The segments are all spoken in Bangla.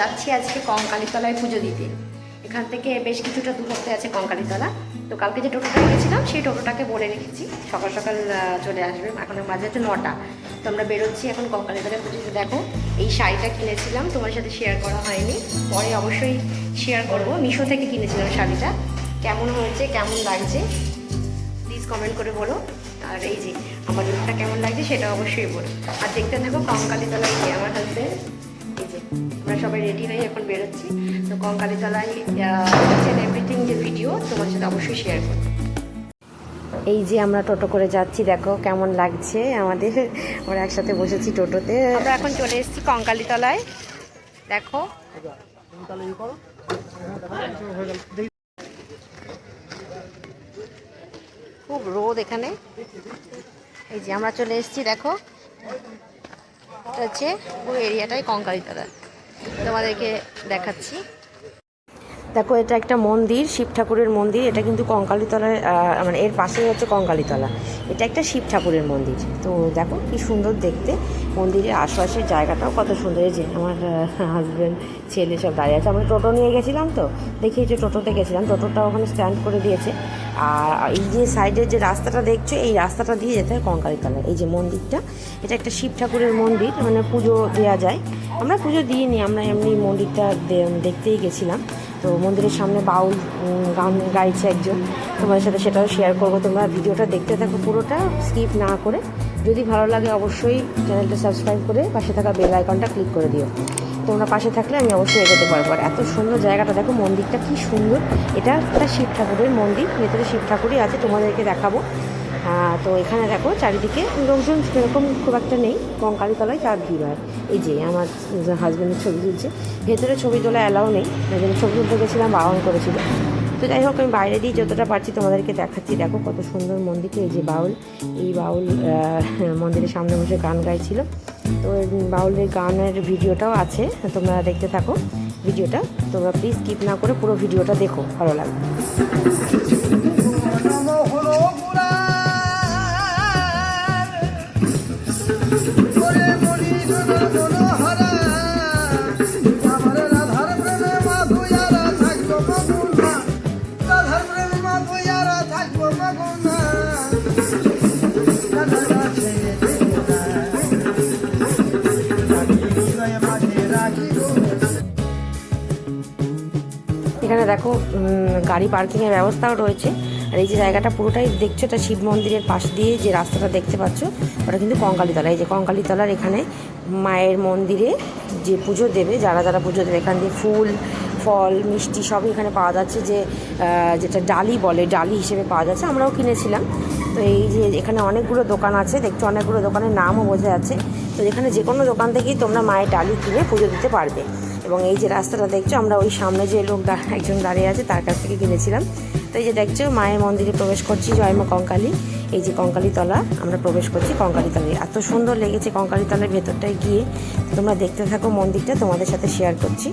যাচ্ছি আজকে কঙ্কালীতলায় পুজো দিতে। এখান থেকে বেশ কিছুটা দূরত্বে আছে কঙ্কালীতলা। তো কালকে যে টোটোটা গেছিলাম সেই টোটোটাকে বলে রেখেছি সকাল সকাল চলে আসবে। এখন বাজে হচ্ছে 9টা। তো আমরা বেরোচ্ছি এখন কঙ্কালীতলায় পুজো। দেখো এই শাড়িটা কিনেছিলাম, তোমার সাথে শেয়ার করা হয়নি, পরে অবশ্যই শেয়ার করবো। মিশো থেকে কিনেছিলাম শাড়িটা। কেমন হয়েছে, কেমন লাগছে প্লিজ কমেন্ট করে বলো। আর এই যে আমার লুকটা কেমন লাগছে সেটা অবশ্যই বলো। আর দেখতে থাকো কঙ্কালীতলায় গিয়ে আমার হাজব্যান্ড, এই যে আমরা সবাই রেডি হয়ে এখন বেরোচ্ছি। তো কঙ্কালীতলায় এভরিথিং যে ভিডিও তোমার সাথে অবশ্যই শেয়ার করবো। এই যে আমরা টোটো করে যাচ্ছি, দেখো কেমন লাগছে আমাদের। আমরা একসাথে বসেছি টোটোতে। আমরা এখন চলে এসেছি কঙ্কালীতলায়। দেখো খুব রোদ এখানে। এই যে আমরা চলে এসেছি, দেখো এটা হচ্ছে পুরো এরিয়াটাই কঙ্কালীতলা। তোমাদেরকে দেখাচ্ছি। দেখো এটা একটা মন্দির, শিব ঠাকুরের মন্দির। এটা কিন্তু কঙ্কালীতলার মানে এর পাশেই হচ্ছে কঙ্কালীতলা। এটা একটা শিব ঠাকুরের মন্দির। তো দেখো কি সুন্দর দেখতে মন্দিরের আশপাশের জায়গাটাও কত সুন্দর। এই যে আমার হাজব্যান্ড ছেলে সব দাঁড়িয়ে আছে। আমরা টোটো নিয়ে গেছিলাম, তো দেখি যে টোটোতে গেছিলাম, টোটোটা ওখানে স্ট্যান্ড করে দিয়েছে। আর এই যে সাইডের যে রাস্তাটা দেখছো, এই রাস্তাটা দিয়ে যেতে হয় কঙ্কালীতলা। এই যে মন্দিরটা, এটা একটা শিব ঠাকুরের মন্দির, মানে পুজো দেওয়া যায়। আমরা পুজো দিইনি, আমরা এমনি মন্দিরটা দেখতেই গেছিলাম। তো মন্দিরের সামনে বাউল গান গাইছে একজন, তোমাদের সাথে সেটাও শেয়ার করবো। তোমরা ভিডিওটা দেখতে থাকো পুরোটা, স্কিপ না করে। যদি ভালো লাগে অবশ্যই চ্যানেলটা সাবস্ক্রাইব করে পাশে থাকা বেল আইকনটা ক্লিক করে দিও। তোমরা পাশে থাকলে আমি অবশ্যই এগোতে পারবো। আর এত সুন্দর জায়গাটা দেখো, মন্দিরটা কি সুন্দর। এটা একটা শিব ঠাকুরের মন্দির, ভেতরে শিব ঠাকুরই আছে, তোমাদেরকে দেখাবো। তো এখানে দেখো চারিদিকে লোকজন সেরকম খুব একটা নেই, কঙ্কালীতলায় চার ভিড় হয়। এই যে আমার হাজব্যান্ডের ছবি তুলছে, ভেতরে ছবি তোলা অ্যালাউ নেই, ছবি তুলতে গেছিলাম, বারণ করেছিল। তো যাই হোক আমি বাইরে দিয়ে যতটা পারছি তোমাদেরকে দেখাচ্ছি। দেখো কত সুন্দর মন্দিরটা। এই যে বাউল, এই বাউল মন্দিরের সামনে বসে গান গাইছিল। তো বাউলের গানের ভিডিওটাও আছে, তোমরা দেখতে থাকো ভিডিওটা। তোমরা প্লিজ স্কিপ না করে পুরো ভিডিওটা দেখো, ভালো লাগবে। এখানে দেখো গাড়ি পার্কিংয়ের ব্যবস্থাও রয়েছে। আর এই যে জায়গাটা পুরোটাই দেখছো, এটা শিব মন্দিরের পাশ দিয়ে যে রাস্তাটা দেখতে পাচ্ছ, ওটা কিন্তু কঙ্কালীতলা। এই যে কঙ্কালীতলার এখানে মায়ের মন্দিরে যে পুজো দেবে, যারা যারা পুজো দেবে, এখান দিয়ে ফুল ফল মিষ্টি সবই এখানে পাওয়া যাচ্ছে। যে যেটা ডালি বলে, ডালি হিসেবে পাওয়া যাচ্ছে, আমরাও কিনেছিলাম। তো এই যে এখানে অনেকগুলো দোকান আছে, দেখছো অনেকগুলো দোকানের নামও বোঝা যাচ্ছে। তো এখানে যে কোনো দোকান থেকেই তোমরা মায়ের ডালি কিনে পুজো দিতে পারবে। এবং এই যে রাস্তাটা দেখছো, আমরা ওই সামনে যে লোক একজন দাঁড়িয়ে আছে তার কাছ থেকে কিনেছিলাম। তো এই যে দেখছো মায়ের মন্দিরে প্রবেশ করছি, জয় মা কঙ্কালী। এই যে কঙ্কালীতলা আমরা প্রবেশ করছি। কঙ্কালীতলায় এত সুন্দর লেগেছে কঙ্কালীতলার ভেতরটায় গিয়ে। তোমরা দেখতে থাকো মন্দিরটা, তোমাদের সাথে শেয়ার করছি।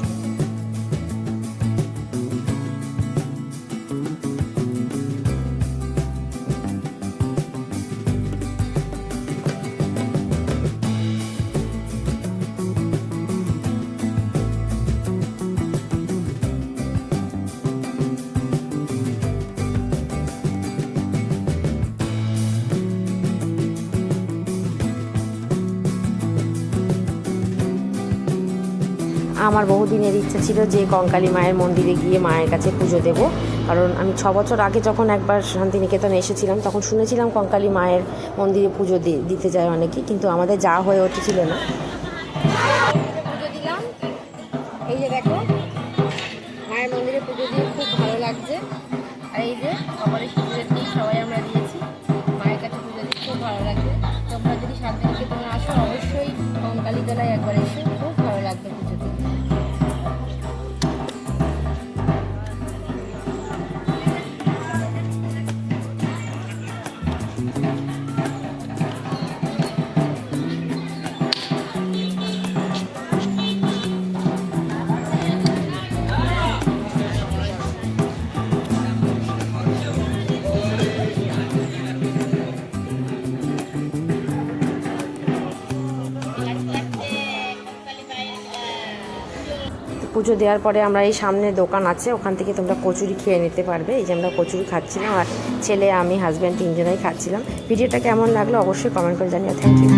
আমার বহুদিনের ইচ্ছা ছিল যে কঙ্কালী মায়ের মন্দিরে গিয়ে মায়ের কাছে পুজো দেব। কারণ আমি 6 বছর আগে যখন একবার শান্তিনিকেতনে এসেছিলাম, তখন শুনেছিলাম কঙ্কালী মায়ের মন্দিরে পুজো দিতে যায় অনেকেই, কিন্তু আমাদের যাওয়া হয়ে উঠেছিল না। পুজো দিলাম, এই যে দেখো মায়ের মন্দিরে পুজো দিয়ে খুব ভালো লাগছে। আর এই যে সবাই পুজোর দিন সবাই আমরা দিয়েছি, মায়ের কাছে পুজো দিয়ে খুব ভালো লাগছে। তোমরা যদি শান্তিনিকেতনে আসো অবশ্যই কঙ্কালীতলায় একবার এসে, খুব ভালো লাগবে পুজো দিতে। পুজো দেওয়ার পরে আমরা এই সামনে দোকান আছে, ওখান থেকে তোমরা কচুরি খেয়ে নিতে পারবে। এই যে আমরা কচুরি খাচ্ছিলাম, আর ছেলে আমি হাজব্যান্ড তিনজনেই খাচ্ছিলাম। ভিডিওটা কেমন লাগলো অবশ্যই কমেন্ট করে জানিও। Thank you.